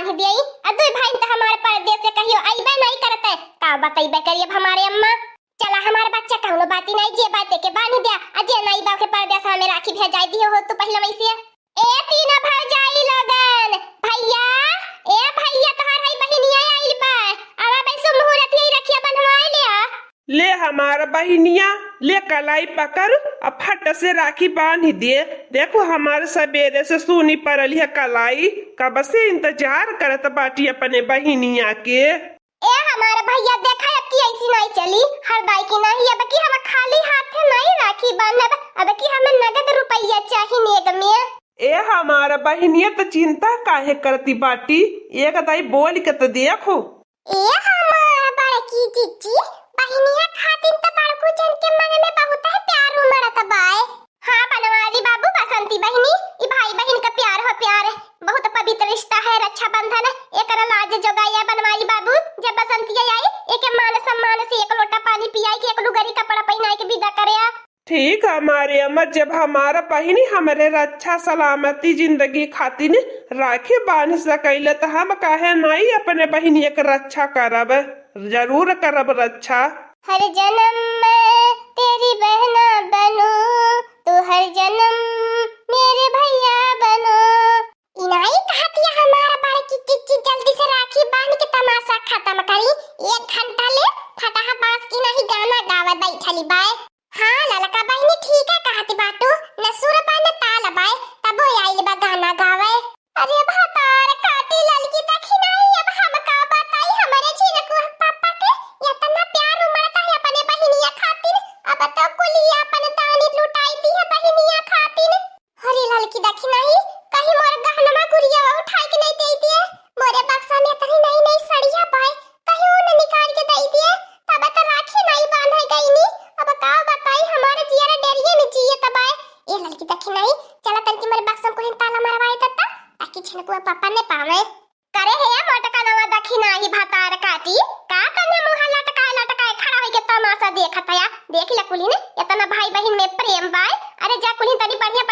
बांध दियई। अदुई भाई त हमारे परदेस से कहियो आइबे नहीं करते, का बताइबे करिए हमारे अम्मा। चला हमारे बच्चा कौनो बाती नहीं, जे बाते के बांध दिया, अजे नहीं बा के परदेस में राखी भेजाई दियो हो तो पहले वैसे। ए तीन भौजाई लगन भैया, ए भैया तोहार हई बहिनिया आइल बा, आवा बैसो मुहूर्त यही रखिया बंधवाए लिया। ले हमारा बहिनिया ले कलाई पकड़ और फट से राखी बांध दे। देखो हमारे सवेरे से सुनी पड़ल है कलाई, कब से इंतजार करत बाटी अपने बहिनिया के। ए हमारे भैया देखा अब की ऐसी नहीं चली हरदाई की नहीं, अब की हम खाली हाथ नहीं राखी बांधब, अब की हमें नगद रुपया चाहिए नेग में। ए हमारा बहिनिया तो चिंता काहे करती बाटी, एक दाई बोल के तो देखो। ए हमारा बड़की जीजी बहिनिया खातिन तो बड़कू जन के मन में बहुत है प्यार उमड़त बाए। हां बनवाली बाबू बसंती बहिनी, ई भाई बहन का प्यार हो प्यार है, बहुत पवित्र रिश्ता है, रक्षाबंधन है, एकरा लाज जोगाया बनवाली बाबू। जब बसंती आई एके मान सम्मान से एक लोटा पानी पियाई के एक लुगरी कपड़ा पहनाई के विदा करया। ठीक हमारे अमर, जब हमारा बहिनी हमारे रक्षा सलामती जिंदगी खातिर राखी बांध सकैले तो हम काहे नहीं अपने बहिनी के रक्षा करब, जरूर करब रक्षा। हर जन्म में तेरी बहना बनूं, तू हर जन्म मेरे भैया बनो। इनाई कहती है हमारा बड़की चिच्ची जल्दी से राखी बांध के तमाशा खत्म करी, 1 घंटा ले फटाहा बांस की नहीं गाना गावे बैठली बाय। हाँ ललका बहिनी ठीक है कहती बाटू, न सुर बाय न ताल बाय, तब आइल बा गाना गावे। अरे भतार काटी ललकी देखी नहीं, अब हम का बताई हमारे झिनकू पापा के इतना प्यार उमड़ता है अपने बहिनिया खातिर, अब तो कुलिया अपन दानी लुटाई दी है बहिनिया खातिर। अरे ललकी देखी नहीं कहीं मोर गहनमा गुड़िया उठाई के नहीं दे दिए, मोरे बक्सा में तनी नई नई साड़ियां पाए कहीं उन निकाल के दे दिए, तब तो राखी नहीं बांधे गई नी। अब का बताई हमारे जियारा डेरिये में जिए तबाए। ए लड़की देखी नहीं चला तनकी मेरे बक्सम को ताला मरवाए तता ताकि छिनकुआ पापा ने पावे। करे है मोटका नवा देखी नहीं भतार काटी, का कने मुंह लटकाए खड़ा होई के तमाशा देखत या। देख ले कुली ने इतना भाई बहन में प्रेम बाय, अरे जा कुली तनी बढ़िया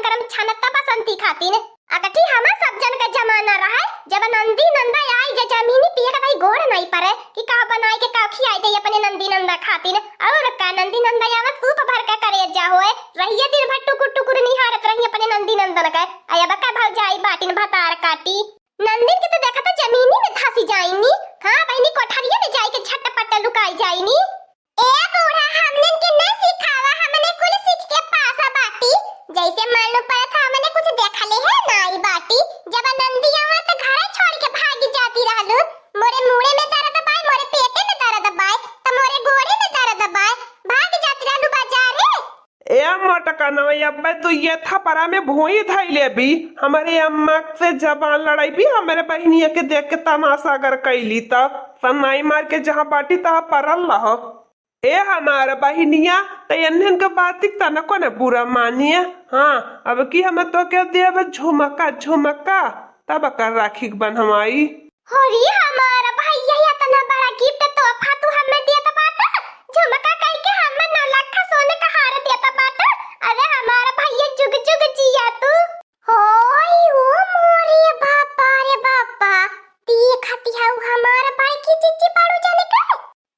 गरम छानत बसंती खातिर। अगठी हम सब जन का जमाना रहा है, जब नंदी नंदा आई जे जमीनी पिए का भाई गोड़ नहीं पड़े कि का बनाई के का खियाई दे अपने नंदी नंदा खातिर, और का नंदी नंदा आवत सूप भर के करे जा होए रहिए दिन भर टुकुर टुकुर निहारत रही अपने नंदी नंदन का। आया बका भौजाई बाटिन भतार काटी नंदिन के तो देखा तो जमीनी में धसी जाईनी। हां बहनी कोठरिया में जाई के झटपट लुकाई जाईनी। ए बूढ़ा हमने के न सिखावा, हमने कुल सीख के पासा बाटी, जैसे मालूम पड़ा था हमने कुछ देखा ले है नाई बाटी। जब नंदी आवा तो घर छोड़ के भागी जाती रहलू, मोरे मुड़े में दर्द बाय, मोरे पेटे में दर्द बाय, तो मोरे गोड़े में दर्द बाय, भाग जाती रहलू बाजार रे। ए मोटका नवैया अब्बा तू ये था परा में भोई धैले भी हमारे अम्मा से जबान लड़ाई भी हमारे बहनिया के देख के तमाशा अगर कैली तब सनाई मार के जहाँ बाटी तहाँ परल रहो। ए हमारा बहनिया तयन के बात तनको न बुरा मानिए। हाँ अब की हम तो क्या देव झुमका झुमका तब कर राखी बनवाई। होरी हमारा भैया इतना बड़ा गिफ्ट तोहफा तू हमें देता बाटा, झुमका कह के हमें 9 लाख सोने का हार देता बाटा। अरे हमारा भैया जुग जुग जिया तू। होई ओ मोरे बापा रे बापा, देखती है हमारा बड़की चिच्ची पाड़ू जाने का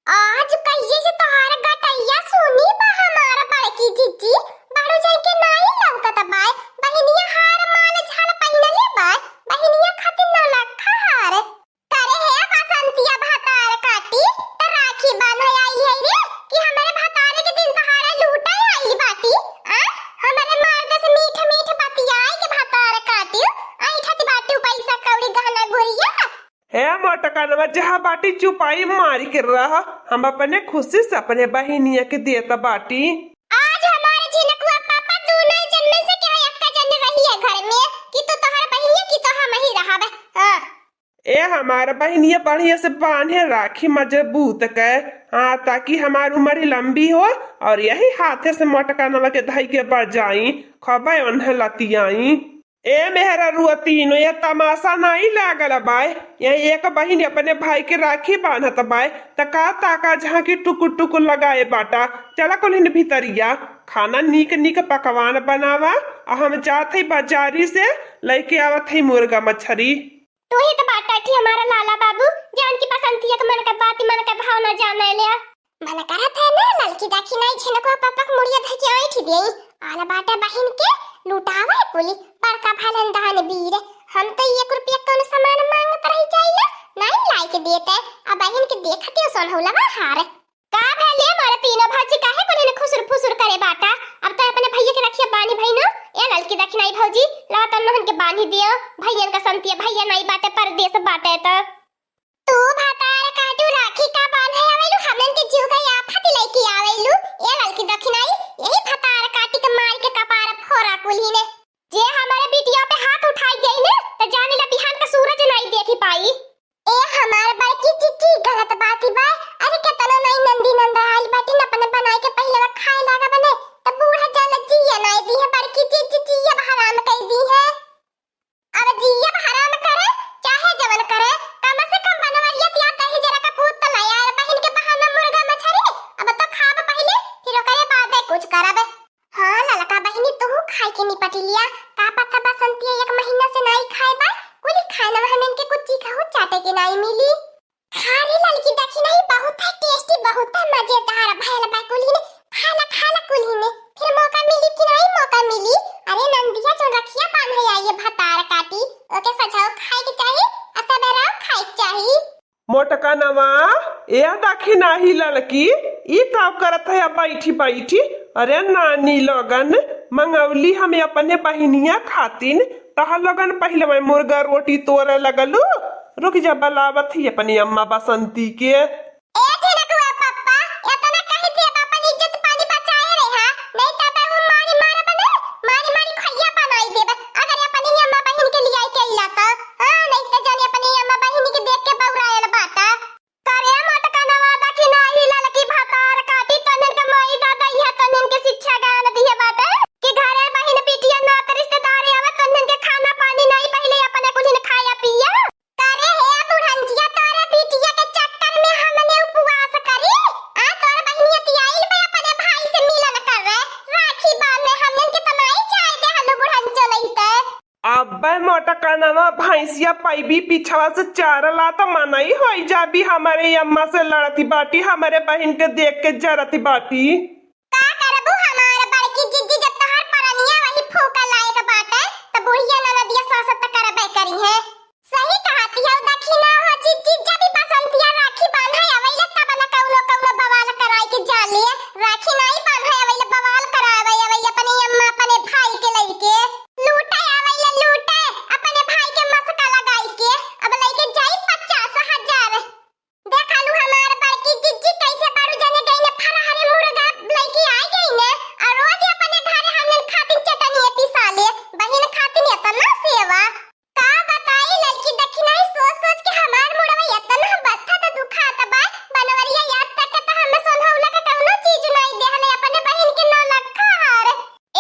आज कहिए से तोहार गटैया सुनी बा हमारा बड़की चिच्ची पाड़ू जाए के नहीं लौटत बाय। बहनिया हार माल झाल पहिनले बाय, बहनिया खातिर 9 लाख हार करे है बसंतिया भतार काटी त राखी बांधे आई है रे कि हमारे भतार के दिन पहाड़ा लूटा आई बाटी। आ हमारे मर्द से मीठ मीठ बतियाई के भतार काटी आई ठती बाटी पैसा कौड़ी गहना गुड़िया। हे मोटका जहाँ बाटी चुपाई मारी के रहा हम अपने खुशी से अपने बहनिया के देता बाटी। आज हमारे झिनकुआ पापा दोनों जन में से क्या एक जन रही है घर में कि तो तोहर बहनिया की तो हम ही रहबे। हां ए हमारा बहनिया बढ़िया से बांधे राखी मजबूत के, हाँ ताकि हमारी उम्र लंबी हो और यही हाथे से मोटका नवा के धाई के बजाई खबे उन्हें लतियाई। ए मेहरा रुअतीनो ये तमाशा नहीं लागल बाय, यही एक बहन अपने भाई के राखी बांधत बाय तका ताका जहाँ की टुकुर टुकुर लगाए बाटा। चला कुल भीतरिया खाना नीक नीक पकवान बनावा, हम जात है बाजारी से लेके आवत है मुर्गा मछली। तू ही तो बाटा थी हमारा लाला बाबू जे उनकी पसंद थी मन का बात मन का भावना जाने लिया मन करत है ना लड़की देखी नहीं झिनको पपक मुड़िया धके आई थी देई आला बाटा बहिन के लुटावे कुली बड़का भलन दान वीर हम तो 1 रुपया कौन सामान मांगत रही जाइला नहीं लाई के देते अब बहिन के देखते सोन होलवा हार का भेले मारे तीनों भाजी काहे कोने ने खुसुर फुसुर करे बाटा अब तो अपने भैया के रखिया बानी भाई ना ए लड़की देखी नहीं भौजी ला तन नहन के बांधी दियो भैया का संतिया भैया नहीं बाटे परदेस बाटे तो तू भातार काटू राखी का बांधे आवेलु हमन के जीव गई आफत लेके आवेलु ए लड़की देखी नहीं यही भातार काटी के मार के कपार फोरा कुली ने जे हमारे बिटिया पे हाथ उठाई गई ने तो जाने ला बिहान का सूरज नहीं देखी पाई ए हमार बड़की चिच्ची गलत बात ही बा अरे के तना नहीं नंदी नंदा आई बाटी न अपने बनाई के पहले वो खाए लागा बने तब बूढ़ा जान जिया नहीं दी है बड़की चिच्ची जिया हराम कर दी है अब जिया हराम करे चाहे जवन करे कम से कम बनवरिया तिया कहीं जरा का पूत तो लाया बहन के बहाना मुर्गा मछली अब तो खाब पहले फिर करे बाद कुछ करब हां ललका बहनी तू खाई के निपट लिया का पता बसंती 1 महीना से नहीं खाए बा कोई खाना हमन के कुछ खाओ चाटे के नहीं मिली खारी लड़की देखी नहीं बहुत है टेस्टी बहुत है मजेदार भैल बा कुली ने खाला कुली ने फिर मौका मिली कि नहीं मौका मिली अरे नंदिया जो रखिया बांधे आई भतार काटी ओके सजाओ खाए के चाहिए असबेरा खाए के चाहिए मोटका नवा ए दाखी नाही लड़की ई का करत है बैठी बैठी अरे नानी लगन मंगवली हमें अपने बहिनिया खातिन तहा लगन पहले मैं मुर्गा रोटी तोड़े लगलू रुक जा बलावत ही अपनी अम्मा बसंती के ए झनकुआ पप्पा एतना कहि दे अपन इज्जत पानी बचाए रे हां नहीं त बहू मारी मार बने मारी खैया बनाई देब अगर अपनी अम्मा बहिन के लिए आई के इला त हां नहीं त जाने अपनी अम्मा बहिन के देख के बौरायल बाटा करे मोटका नवा देखी नाही ललकी भातार काटी तनन के माई दादा इहा तनन के शिक्षा गान दिए बाटे कि घरे बहिन पिटिया ना रिश्तेदार आवे तनन के खाना पानी नहीं पहले अपने कुछ न खाया पिया करे हे बुढ़ंजिया तारे बिटिया के चक्कर में हमने उपवास करी आ तोर बहिनिया तियाइल पे अपने भाई से मिलन कर रहे राखी बांधने हमने के तनाई चाय दे हलो बुढ़ंजो लईते अब्बे मोटका नवा भैंसिया पैबी पिछवा से चारला तो मनाई होई जाबी हमारे अम्मा से लड़ती बाटी हमारे बहन के देख के जरती बाटी का करबू हमार बड़की जिज्जी जब तोहर परनिया वही फूका लायक बाटे त बुढ़िया ननदिया सासत करबे करी है सही कहती है देखी ना हो जिज्जी जब भी बसंतिया राखी बांधे अवेले तब न कौनो बवाल कराई के जा लिए राखी नहीं बांधे अवेले बवाल करावे अवेले अपनी अम्मा अपने भाई के लइके लूटे अवेले लूटे अपने भाई के मस्का लगाई के अब लइके जाई 50,000 देखालू हमार बड़की जिज्जी कैसे बारू जाने गई ने फरहारे मुर्गा लइके आ गई ने और रोज अपने घरे हमन खातिन चटनी पिसा ले बहिन खातिन इतना सेवा का बताई लड़की देखी नहीं सोच के हमार मुड़वा इतना बत्था तो दुखात बा बनवरिया याद तक त हमें सोनहौला का कौनो चीज नहीं देहले अपने बहिन के नौ लखा हार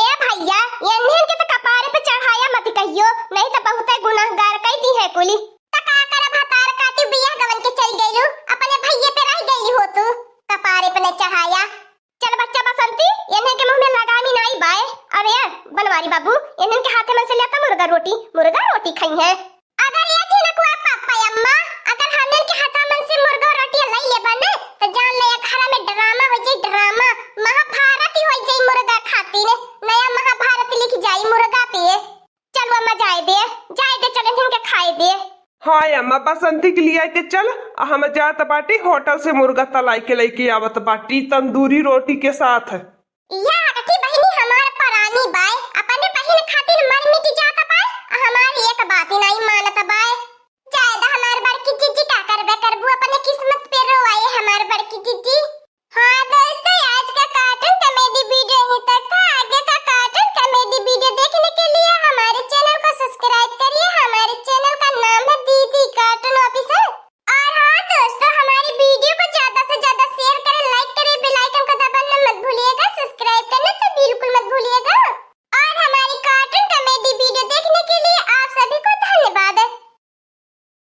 ए भैया यन्नेन के त कपारे पे चढ़ाया मत कहियो नहीं त बहुत गुनाहगार कई दी है कुली त का कर भतार काटी बियाह गवन के चल गइलू अपने भैये पे रह गई हो तू कपारे पे न चढ़ाया चल बच्चा बसंती यन्ने के मुंह में लगामी नहीं बाए अरे बनवारी बाबू यन्ने के हाथे में से लेता मुर्गा रोटी खाई है अगर ये झिनकुआ पापा अम्मा अगर हमन के हाथा मन से मुर्गा रोटी लई ले बने तो जान ले घर में ड्रामा हो जाई ड्रामा महाभारत ही हो जाई मुर्गा खाती ने नया महाभारत लिख जाई मुर्गा पे चल अम्मा जाए दे चल इनके खाए दे हाय अम्मा बसंती के लिए आते चल हम जात बाटी होटल से मुर्गा तलाई के लेके आवत बाटी तंदूरी रोटी के साथ या अगती बहिनी हमार परानी बाय अपने बहिन खातिर मन मिट जाता बाय हमारी एक बात ही नहीं मान